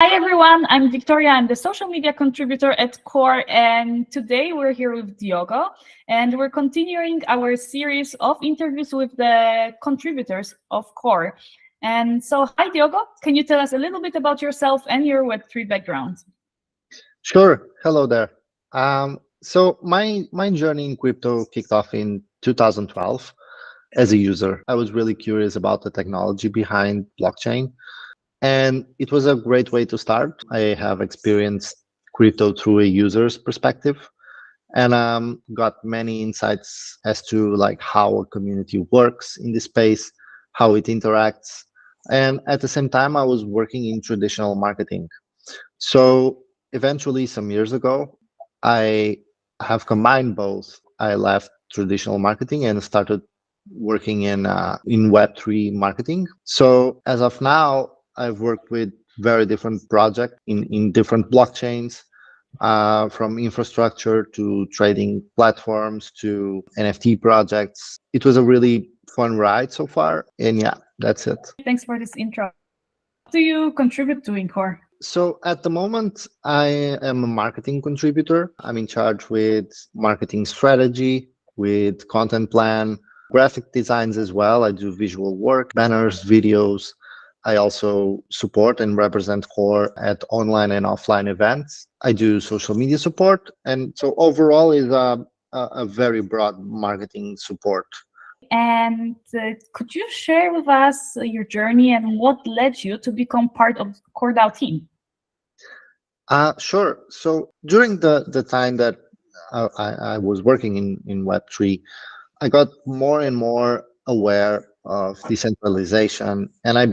Hi everyone, I'm Victoria. I'm the social media contributor at Core, and today we're here with Diogo, and we're continuing our series of interviews with the contributors of Core. And so, hi Diogo, can you tell us a little bit about yourself and your Web3 background? Sure. Hello there. So my journey in crypto kicked off in 2012 as a user. I was really curious about the technology behind blockchain, and it was a great way to start. I have experienced crypto through a user's perspective and got many insights as to like how a community works in this space, how it interacts. And at the same time, I was working in traditional marketing. So eventually, some years ago, I have combined both. I left traditional marketing and started working in Web3 marketing. So as of now, I've worked with very different projects in different blockchains, from infrastructure to trading platforms to NFT projects. It was a really fun ride so far, and yeah, that's it. Thanks for this intro. Do you contribute to in Core? So at the moment, I am a marketing contributor. I'm in charge with marketing strategy, with content plan, graphic designs as well. I do visual work, banners, videos. I also support and represent Core at online and offline events. I do social media support. And so overall is a very broad marketing support. And could you share with us your journey and what led you to become part of the CoreDao team? Sure. So during the time that I was working in Web3, I got more and more aware of decentralization, and I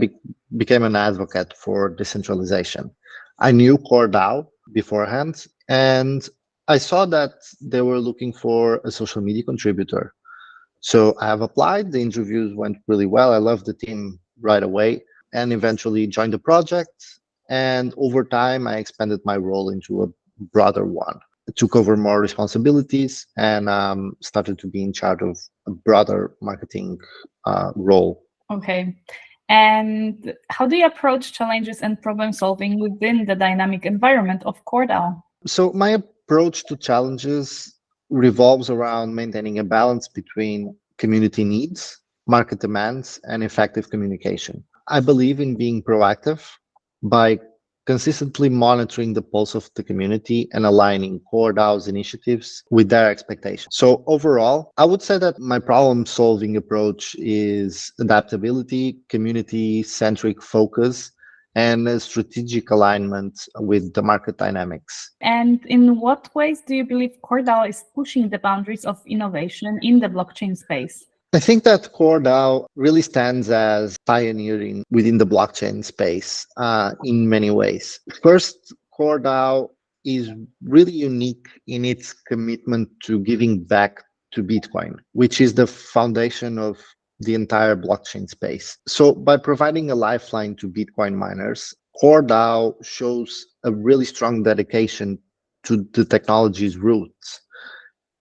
became an advocate for decentralization. I knew CoreDao beforehand, and I saw that they were looking for a social media contributor. So I have applied. The interviews went really well. I loved the team right away, and eventually joined the project. And over time, I expanded my role into a broader one. I took over more responsibilities and started to be in charge of a broader marketing role. Okay. And how do you approach challenges and problem solving within the dynamic environment of CoreDao? So my approach to challenges revolves around maintaining a balance between community needs, market demands, and effective communication. I believe in being proactive by consistently monitoring the pulse of the community and aligning CoreDAO's initiatives with their expectations. So overall, I would say that my problem-solving approach is adaptability, community-centric focus, and a strategic alignment with the market dynamics. And in what ways do you believe CoreDao is pushing the boundaries of innovation in the blockchain space? I think that CoreDAO really stands as pioneering within the blockchain space in many ways. First, CoreDAO is really unique in its commitment to giving back to Bitcoin, which is the foundation of the entire blockchain space. So, by providing a lifeline to Bitcoin miners, CoreDAO shows a really strong dedication to the technology's roots.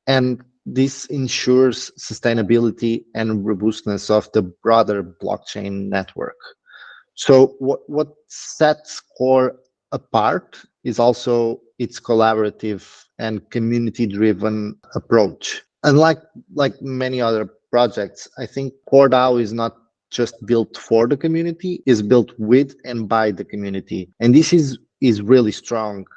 And this ensures sustainability and robustness of the broader blockchain network. So what sets Core apart is also its collaborative and community-driven approach. Unlike many other projects, I think CoreDAO is not just built for the community, is built with and by the community. And this is really strong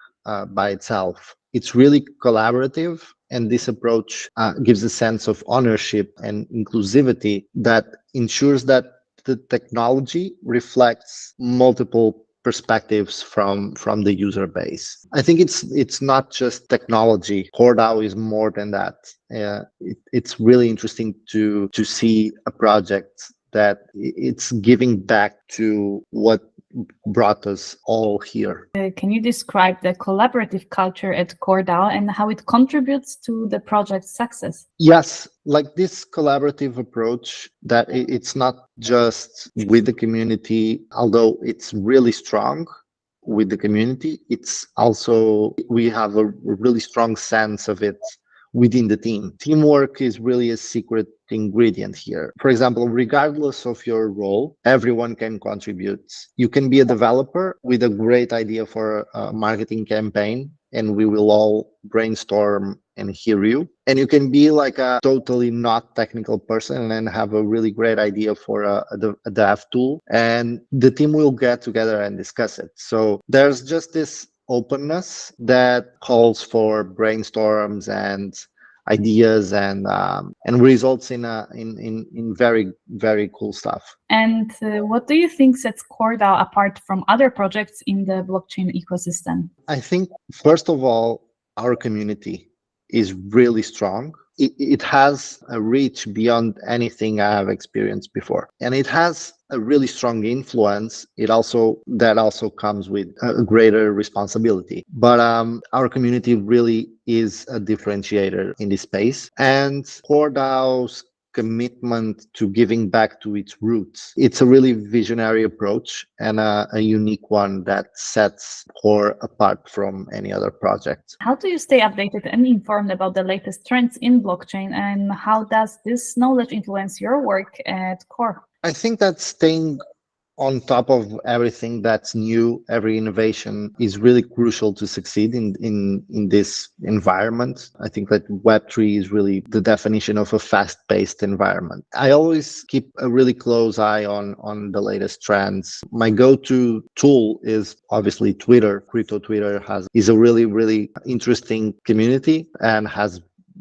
by itself. It's really collaborative, and this approach gives a sense of ownership and inclusivity that ensures that the technology reflects multiple perspectives from the user base. I think it's not just technology. CoreDAO is more than that. It's really interesting to see a project that it's giving back to what brought us all here. Can you describe the collaborative culture at CoreDao and how it contributes to the project's success? Yes, like this collaborative approach that it's not just with the community, although it's really strong with the community, it's also, we have a really strong sense of it within the team. Teamwork is really a secret ingredient here. For example, regardless of your role, everyone can contribute. You can be a developer with a great idea for a marketing campaign, and we will all brainstorm and hear you. And you can be like a totally not technical person and have a really great idea for a dev tool, and the team will get together and discuss it. So there's just this openness that calls for brainstorms and ideas, and results in very cool stuff. And what do you think sets CoreDao apart from other projects in the blockchain ecosystem? I think, first of all, our community is really strong. It has a reach beyond anything I have experienced before, and it has a really strong influence. That also comes with a greater responsibility. But our community really is a differentiator in this space, and CoreDAO's commitment to giving back to its roots. It's a really visionary approach and a unique one that sets Core apart from any other project. How do you stay updated and informed about the latest trends in blockchain, and how does this knowledge influence your work at Core? I think that staying on top of everything that's new, every innovation is really crucial to succeed in this environment. I think that Web3 is really the definition of a fast-paced environment. I always keep a really close eye on the latest trends. My go-to tool is obviously Twitter. Crypto Twitter is a really interesting community and has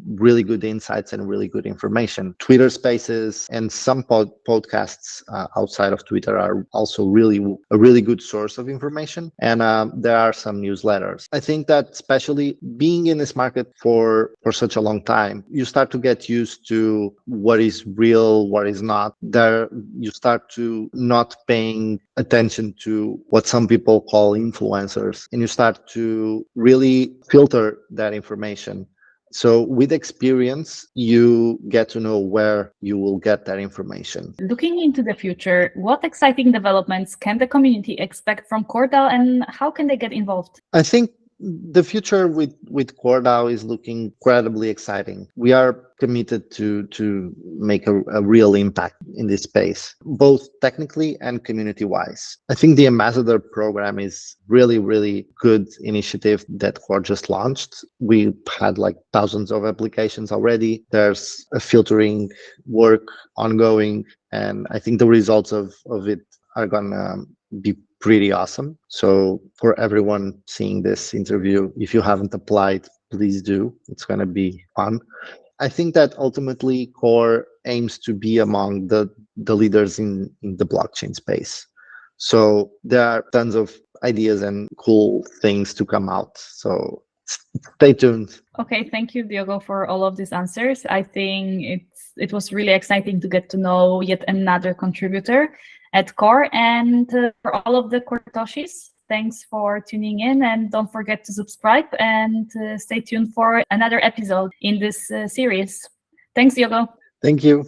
really good insights and really good information. Twitter Spaces and some podcasts outside of Twitter are also a really good source of information. And there are some newsletters. I think that especially being in this market for such a long time, you start to get used to what is real, what is not. There, you start to not paying attention to what some people call influencers, and you start to really filter that information. So with experience, you get to know where you will get that information. Looking into the future, what exciting developments can the community expect from CoreDao, and how can they get involved? I think the future with CoreDao is looking incredibly exciting. We are committed to make a real impact in this space, both technically and community-wise. I think the Ambassador program is really good initiative that Core just launched. We had like thousands of applications already. There's a filtering work ongoing, and I think the results of it are gonna be pretty awesome. So for everyone seeing this interview, if you haven't applied, please do. It's going to be fun. I think that ultimately Core aims to be among the leaders in the blockchain space. So there are tons of ideas and cool things to come out. So stay tuned. Okay, thank you, Diogo, for all of these answers. I think it was really exciting to get to know yet another contributor at Core, and for all of the Coretoshis, thanks for tuning in, and don't forget to subscribe and stay tuned for another episode in this series. Thanks, Diogo. Thank you.